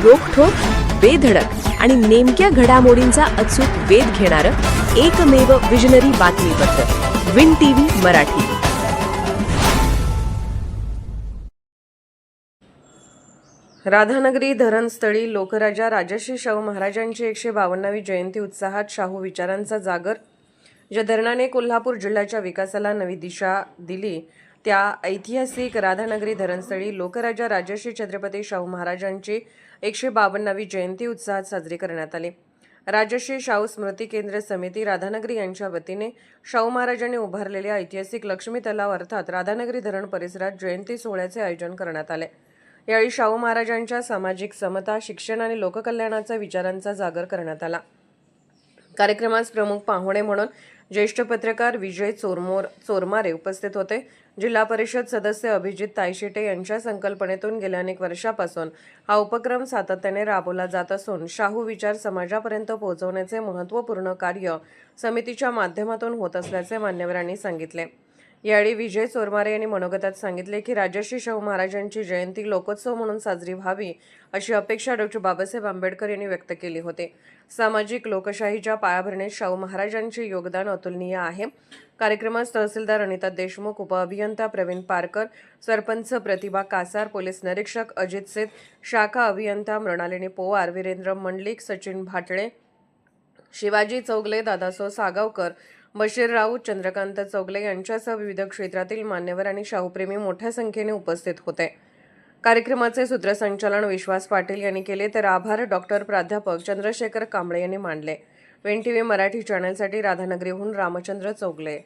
रोखठोक, बेधडक आणि नेमक्या घडामोडींचा अचूक वेध घेणारं एकमेव विजनरी बातमीपत्र विन टीव्ही मराठी. राधानगरी धरणस्थळी लोकराजा राजर्षी शाहू महाराजांची 152वी जयंती उत्साहात. शाहू विचारांचा जागर. ज्या धरणाने कोल्हापूर जिल्ह्याच्या विकासाला नवी दिशा दिली त्या ऐतिहासिक राधानगरी धरणस्थळी लोकराजा राजर्षी छत्रपती शाहू महाराजांची 152वी जयंती उत्साहात साजरी करण्यात आली. राजर्षी शाहू स्मृती केंद्र समिती राधानगरी यांच्या वतीने शाहू महाराजांनी उभारलेल्या ऐतिहासिक लक्ष्मी तलाव अर्थात राधानगरी धरण परिसरात जयंती सोहळ्याचे आयोजन करण्यात आले. यावेळी शाहू महाराजांच्या सामाजिक समता, शिक्षण आणि लोककल्याणाचा विचारांचा जागर करण्यात आला. कार्यक्रमास प्रमुख पाहुणे म्हणून ज्येष्ठ पत्रकार विजय चोरमारे उपस्थित होते. जिल्हा परिषद सदस्य अभिजित तायशेटे यांच्या संकल्पनेतून गेल्या अनेक वर्षापासून हा उपक्रम सातत्याने राबवला जात असून शाहू विचार समाजापर्यंत पोहोचवण्याचे महत्त्वपूर्ण कार्य समितीच्या माध्यमातून होत असल्याचे मान्यवरांनी सांगितले. यावेळी विजय चोरमारे यांनी मनोगतात सांगितले की राजर्षी शाहू महाराजांची जयंती लोकोत्सव म्हणून साजरी व्हावी अशी अपेक्षा डॉ. बाबासाहेब आंबेडकर यांनी व्यक्त केली होती. सामाजिक लोकशाहीच्या पायाभरणीत शाहू महाराजांचे योगदान अतुलनीय आहे. कार्यक्रमात तहसीलदार अनिता देशमुख, उपअभियंता प्रवीण पारकर, सरपंच प्रतिभा कासार, पोलीस निरीक्षक अजित सेठ, शाखा अभियंता मृणालिनी पोवार, वीरेंद्र मंडलिक, सचिन भाटळे, शिवाजी चौगले, दादासो सागावकर, बशीर राऊत, चंद्रकांत चौगले यांच्यासह विविध क्षेत्रातील मान्यवर आणि शाहूप्रेमी मोठ्या संख्येने उपस्थित होते. कार्यक्रमाचे सूत्रसंचालन विश्वास पाटील यांनी केले तर आभार प्राध्यापक चंद्रशेखर कांबळे यांनी मानले. विन टीव्ही मराठी चॅनलसाठी राधानगरीहून Ramchandra Chougule.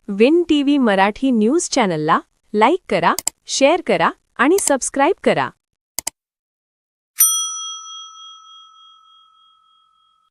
Win TV Marathi news चॅनलला लाईक करा, शेअर करा आणि सबस्क्राईब करा.